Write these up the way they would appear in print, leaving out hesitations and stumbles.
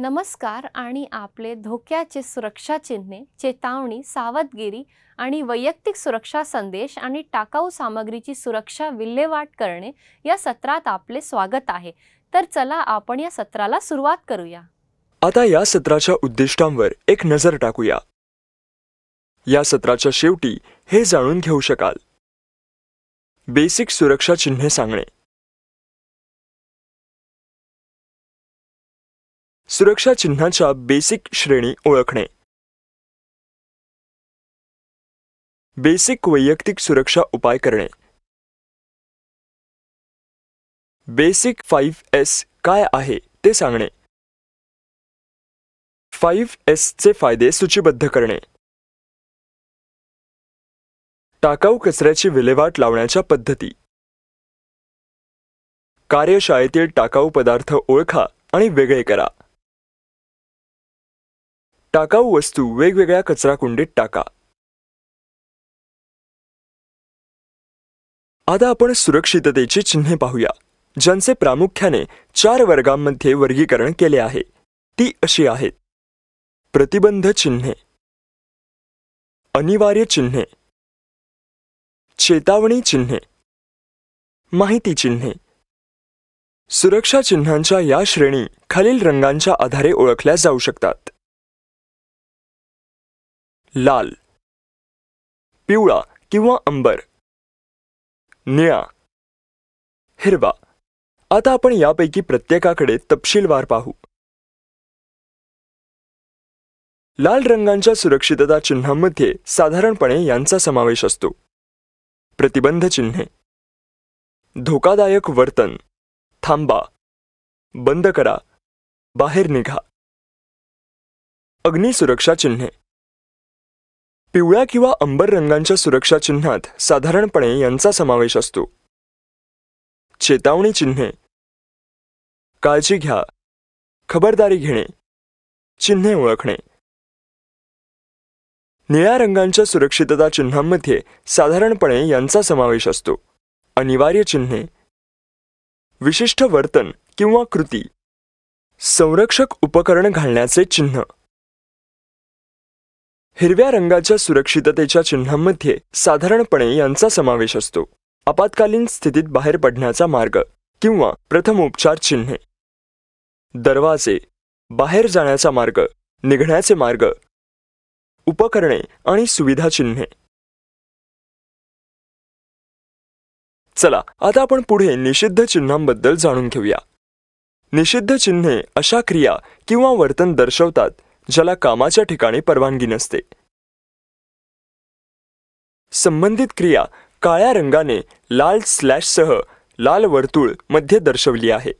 नमस्कार आणि आपले धोक्याचे सुरक्षा चिन्हे, चेतावणी, सावधगिरी आणि वैयक्तिक सुरक्षा संदेश आणि टाकाऊ सामग्रीची सुरक्षा विल्हेवाट करणे या सत्रात आपले स्वागत आहे. तर चला आपण या सत्राला सुरुवात करूया. आता या सत्राच्या उद्दिष्टांवर एक नजर टाकूया. या सत्राच्या शेवटी हे जाणून घेऊ शकाल. बेसिक सुरक्षा चिन्हे सांगणे, सुरक्षा चिन्हाच्या बेसिक श्रेणी ओळखणे, बेसिक वैयक्तिक सुरक्षा उपाय करणे, बेसिक 5S काय आहे ते सांगणे, 5S चे फायदे सूचीबद्ध करणे, टाकाऊ कचऱ्याची विल्हेवाट लावण्याच्या पद्धती, कार्यशाळेतील टाकाऊ पदार्थ ओळखा आणि वेगळे करा, टाकाऊ वस्तू वेगवेगळ्या कचराकुंडीत टाका. आता आपण सुरक्षिततेची चिन्हे पाहूया, ज्यांचे प्रामुख्याने 4 वर्गांमध्ये वर्गीकरण केले आहे. ती अशी आहेत: प्रतिबंध चिन्हे, अनिवार्य चिन्हे, चेतावणी चिन्हे, माहिती चिन्हे. सुरक्षा चिन्हांच्या या श्रेणी खालील रंगांच्या आधारे ओळखल्या जाऊ शकतात: लाल, पिवळा किंवा अंबर, निळा, हिरवा. आता आपण यापैकी प्रत्येकाकडे तपशीलवार पाहू. लाल रंगांच्या सुरक्षितता चिन्हांमध्ये साधारणपणे यांचा समावेश असतो: प्रतिबंध चिन्हे, धोकादायक वर्तन, थांबा, बंद करा, बाहेर निघा. अग्निसुरक्षा चिन्हे, पिवळ्या किंवा अंबर रंगांच्या सुरक्षा चिन्हात साधारणपणे यांचा समावेश असतो: चेतावणी चिन्हे, काळजी घ्या, खबरदारी घेणे, चिन्हे ओळखणे. निळ्या रंगांच्या सुरक्षितता चिन्हांमध्ये साधारणपणे यांचा समावेश असतो: अनिवार्य चिन्हे, विशिष्ट वर्तन किंवा कृती, संरक्षक उपकरण घालण्याचे चिन्ह. हिरव्या रंगाच्या सुरक्षिततेच्या चिन्हांमध्ये साधारणपणे यांचा समावेश असतो: आपत्कालीन स्थितीत बाहेर पडण्याचा मार्ग किंवा प्रथमोपचार चिन्हे, दरवाजे, बाहेर जाण्याचा मार्ग, निघण्याचे मार्ग, उपकरणे आणि सुविधा चिन्हे. चला आता आपण पुढे निषिद्ध चिन्हांबद्दल जाणून घेऊया. निषिद्ध चिन्हे अशा क्रिया किंवा वर्तन दर्शवतात ज्याला कामाच्या ठिकाणी परवानगी नसते. संबंधित क्रिया काळ्या रंगाने लाल स्लॅशसह लाल वर्तुळ मध्ये दर्शवली आहे.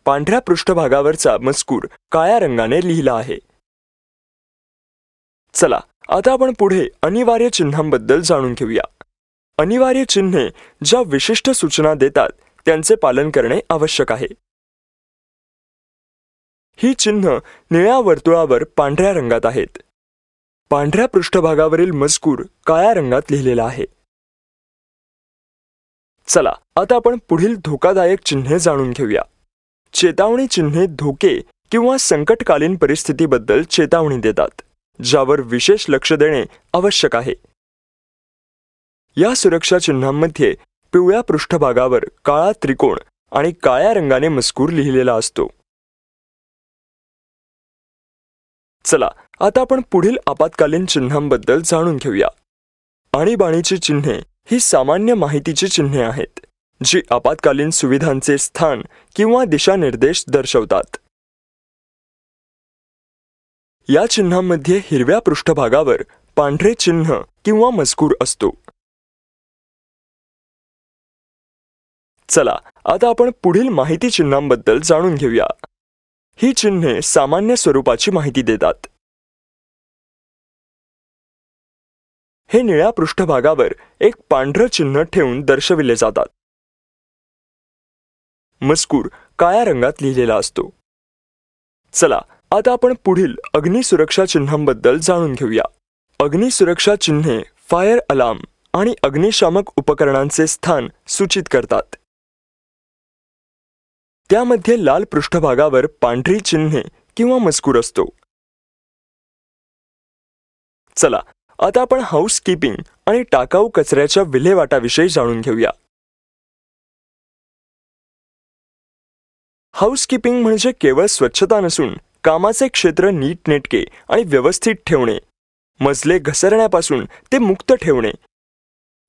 पांढऱ्या पृष्ठभागावरचा मजकूर काळ्या रंगाने लिहिला आहे. चला आता आपण पुढे अनिवार्य चिन्हांबद्दल जाणून घेऊया. अनिवार्य चिन्हे ज्या विशिष्ट सूचना देतात त्यांचे पालन करणे आवश्यक आहे. ही चिन्ह निळ्या वर्तुळावर पांढऱ्या रंगात आहेत. पांढऱ्या पृष्ठभागावरील मजकूर काळ्या रंगात लिहिलेला आहे. चला आता आपण पुढील धोकादायक चिन्हे जाणून घेऊया. चेतावणी चिन्हे धोके किंवा संकटकालीन परिस्थितीबद्दल चेतावणी देतात, ज्यावर विशेष लक्ष देणे आवश्यक आहे. या सुरक्षा चिन्हांमध्ये पिवळ्या पृष्ठभागावर काळा त्रिकोण आणि काळ्या रंगाने मजकूर लिहिलेला असतो. चला आता आपण पुढील आपत्कालीन चिन्हांबद्दल जाणून घेऊया. आणीबाणीची चिन्हे ही सामान्य माहितीची चिन्हे आहेत, जी आपत्कालीन सुविधांचे स्थान किंवा दिशानिर्देश दर्शवतात. या चिन्हांमध्ये हिरव्या पृष्ठभागावर पांढरे चिन्ह किंवा मजकूर असतो. चला आता आपण पुढील माहिती चिन्हांबद्दल जाणून घेऊया. ही चिन्हे सामान्य स्वरूपाची माहिती देतात. हे निळ्या पृष्ठभागावर एक पांढरं चिन्ह ठेवून दर्शविले जातात. मजकूर काळ्या रंगात लिहिलेला असतो. चला आता आपण पुढील अग्निसुरक्षा चिन्हांबद्दल जाणून घेऊया. अग्निसुरक्षा चिन्हे फायर अलार्म आणि अग्निशामक उपकरणांचे स्थान सूचित करतात. त्यामध्ये लाल पृष्ठभागावर पांढरी चिन्हे किंवा मजकूर असतो. चला आता आपण हाऊसकीपिंग आणि टाकाऊ कचऱ्याच्या विल्हेवाटाविषयी जाणून घेऊया. हाऊसकीपिंग म्हणजे केवळ स्वच्छता नसून कामाचे क्षेत्र नीटनेटके आणि व्यवस्थित ठेवणे, मजले घसरण्यापासून ते मुक्त ठेवणे,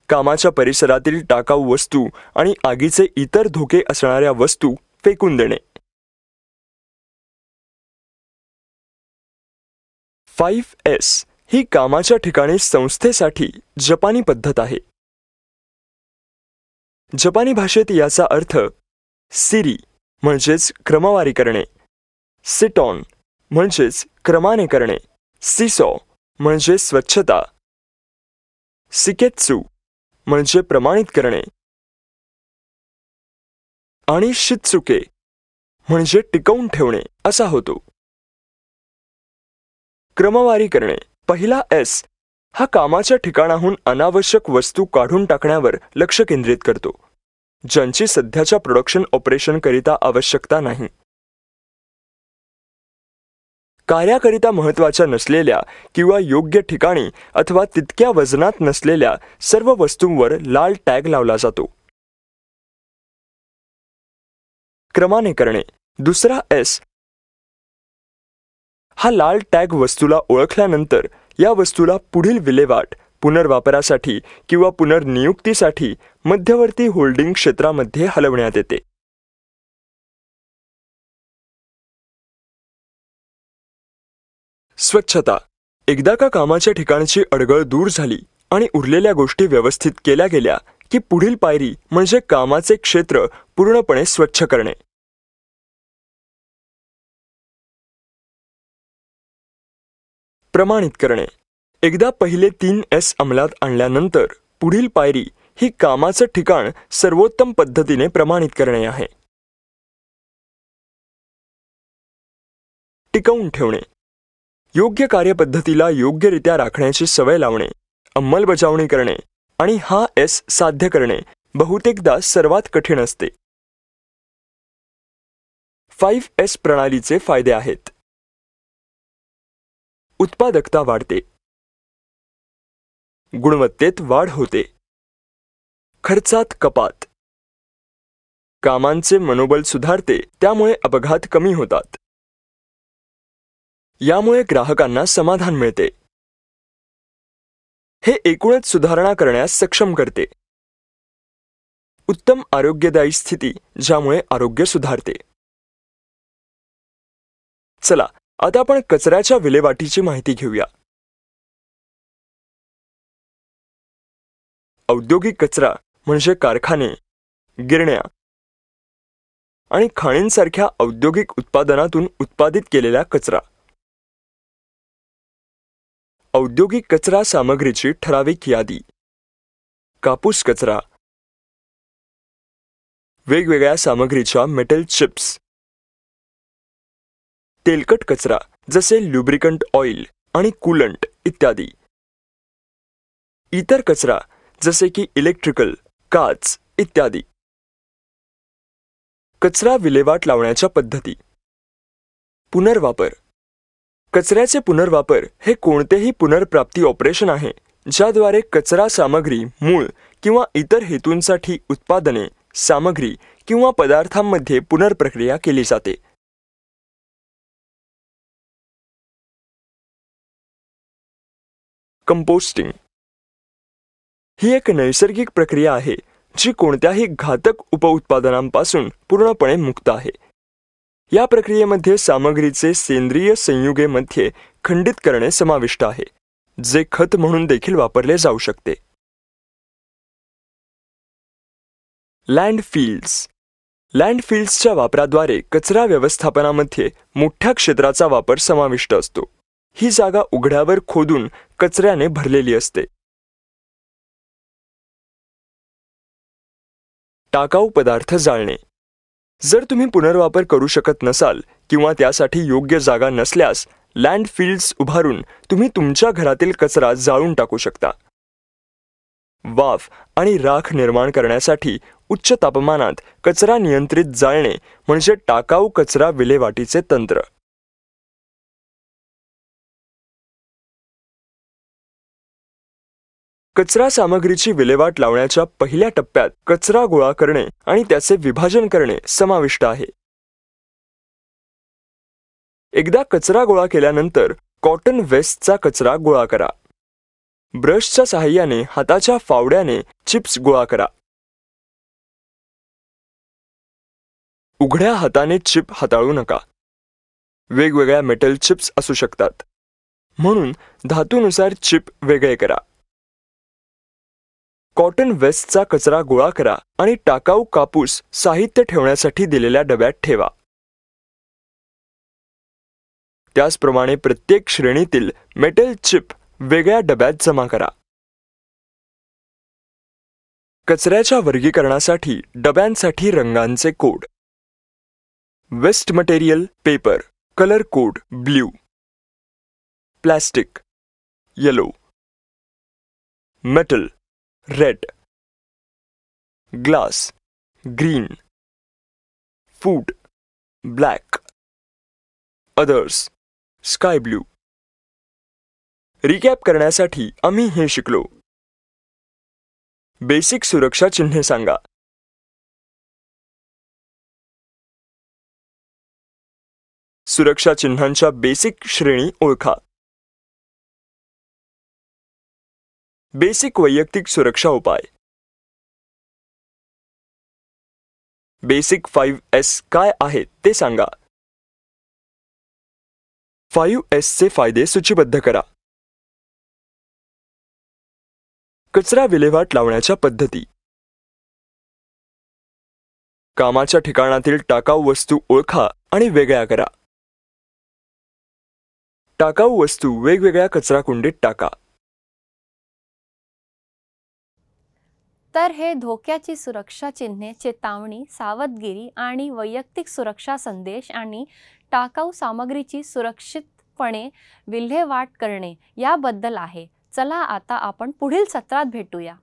कामाच्या परिसरातील टाकाऊ वस्तू आणि आगीचे इतर धोके असणाऱ्या वस्तू फेकून देणे. 5S ही कामाच्या ठिकाणी संस्थेसाठी जपानी पद्धत आहे. जपानी भाषेत याचा अर्थ सिरी म्हणजेच क्रमवारी करणे, सिटॉन म्हणजेच क्रमाने करणे, सिसो म्हणजे स्वच्छता, सिकेत्सू म्हणजे प्रमाणित करणे आणि शित्सुके म्हणजे टिकवून ठेवणे असा होतो. क्रमवारी करणे, पहिला S हा कामाच्या ठिकाणाहून अनावश्यक वस्तू काढून टाकण्यावर लक्ष केंद्रित करतो, ज्यांची सध्याच्या प्रोडक्शन ऑपरेशन करिता आवश्यकता नाही. कार्याकरिता महत्त्वाच्या नसलेल्या किंवा योग्य ठिकाणी अथवा तितक्या वजनात नसलेल्या सर्व वस्तूंवर लाल टॅग लावला जातो. क्रमाने करणे, दुसरा S हा लाल टॅग वस्तूला ओळखल्यानंतर या वस्तूला पुढील विल्हेवाट, पुनर्वापरासाठी किंवा पुनर्नियुक्तीसाठी मध्यवर्ती होल्डिंग क्षेत्रामध्ये हलवण्यात येते. स्वच्छता, एकदा का कामाच्या ठिकाणची अडगळ दूर झाली आणि उरलेल्या गोष्टी व्यवस्थित केल्या गेल्या की पुढील पायरी म्हणजे कामाचे क्षेत्र पूर्णपणे स्वच्छ करणे. प्रमाणित करणे, एकदा पहिले 3S अंमलात आणल्यानंतर पुढील पायरी ही कामाचं ठिकाण सर्वोत्तम पद्धतीने प्रमाणित करणे आहे. टिकवून ठेवणे, योग्य कार्यपद्धतीला योग्यरित्या राखण्याची सवय लावणे, अंमलबजावणी करणे आणि हा S साध्य करणे बहुतेकदा सर्वात कठीण असते. 5S प्रणालीचे फायदे आहेत. उत्पादकता वाढते, गुणवत्तेत वाढ होते, खर्चात कपात, कामांचे मनोबल सुधारते, त्यामुळे अपघात कमी होतात, यामुळे ग्राहकांना समाधान मिळते, हे एकूणच सुधारणा करण्यास सक्षम करते, उत्तम आरोग्यदायी स्थिती ज्यामुळे आरोग्य सुधारते. चला आता आपण कचऱ्याच्या विल्हेवाटीची माहिती घेऊया. औद्योगिक कचरा म्हणजे कारखाने, गिरण्या आणि खाणींसारख्या औद्योगिक उत्पादनातून उत्पादित केलेला कचरा. औद्योगिक कचरा सामग्रीची ठराविक यादी. कापूस कचरा, वेगवेगळ्या सामग्रीच्या मेटल चिप्स. तेलकट कचरा जसे ल्युब्रिकंट ऑइल आणि कूलंट इत्यादी. इतर कचरा जसे की इलेक्ट्रिकल, काच इत्यादी. कचरा विल्हेवाट लावण्याच्या पद्धती. पुनर्वापर, कचऱ्याचे पुनर्वापर हे कोणतेही पुनर्प्राप्ती ऑपरेशन आहे ज्याद्वारे कचरा सामग्री मूळ किंवा इतर हेतूंसाठी उत्पादने, सामग्री किंवा पदार्थांमध्ये पुनर्प्रक्रिया केली जाते. कंपोस्टिंग ही एक नैसर्गिक प्रक्रिया आहे जी कोणत्याही घातक उपउत्पादनांपासून पूर्णपणे मुक्त आहे. या प्रक्रियेमध्ये सामग्रीचे सेंद्रिय संयुगेमध्ये खंडित करणे समाविष्ट आहे, जे खत म्हणून देखील वापरले जाऊ शकते. लँडफिल्ड्स, लँडफिल्ड्सच्या वापराद्वारे कचरा व्यवस्थापनामध्ये मोठ्या क्षेत्राचा वापर समाविष्ट असतो. ही जागा उघड्यावर खोदून कचऱ्याने भरलेली असते. टाकाऊ पदार्थ जाळणे, जर तुम्ही पुनर्वापर करू शकत नसाल किंवा त्यासाठी योग्य जागा नसल्यास लँडफिल्ड्स उभारून तुम्ही तुमच्या घरातील कचरा जाळून टाकू शकता. वाफ आणि राख निर्माण करण्यासाठी उच्च तापमानात कचरा नियंत्रित जाळणे म्हणजे टाकाऊ कचरा विल्हेवाटीचे तंत्र. कचरा सामग्रीची विल्हेवाट लावण्याच्या पहिल्या टप्प्यात कचरा गोळा करणे आणि त्याचे विभाजन करणे समाविष्ट आहे. एकदा कचरा गोळा केल्यानंतर कॉटन वेस्टचा कचरा गोळा करा. ब्रशच्या सहाय्याने हाताच्या फावड्याने चिप्स गोळा करा. उघड्या हाताने चिप हाताळू नका. वेगवेगळ्या मेटल चिप्स असू शकतात, म्हणून धातूनुसार चिप वेगळे करा. कॉटन वेस्टचा कचरा गोळा करा आणि टाकाऊ कापूस साहित्य ठेवण्यासाठी दिलेल्या डब्यात ठेवा. त्याचप्रमाणे प्रत्येक श्रेणीतील मेटल चिप वेगळ्या डब्यात जमा करा. कचऱ्याच्या वर्गीकरणासाठी डब्यांसाठी रंगांचे code. Waste material paper colour code blue, plastic yellow, metal red, glass green, food black, others sky blue. Recap करण्यासाठी आम्ही हे शिकलो. बेसिक सुरक्षा चिन्हे सांगा. सुरक्षा चिन्हांच्या बेसिक श्रेणी ओळखा. बेसिक वैयक्तिक सुरक्षा उपाय. बेसिक 5S काय आहेत ते सांगा. 5S चे फायदे सूचीबद्ध करा. कचरा विल्हेवाट लावण्याच्या पद्धती. कामाच्या ठिकाणातील टाकाऊ वस्तू ओळखा आणि वेगळ्या करा. टाकाऊ वस्तू वेगवेगळ्या कचरा कुंडीत टाका. तर हे धोक्याची सुरक्षा चिन्हे, चेतावणी, सावधगिरी आणि वैयक्तिक सुरक्षा संदेश आणि टाकाऊ सामग्रीची सुरक्षितपणे विल्हेवाट करणे याबद्दल आहे. चला आता आपण पुढील सत्रात भेटूया.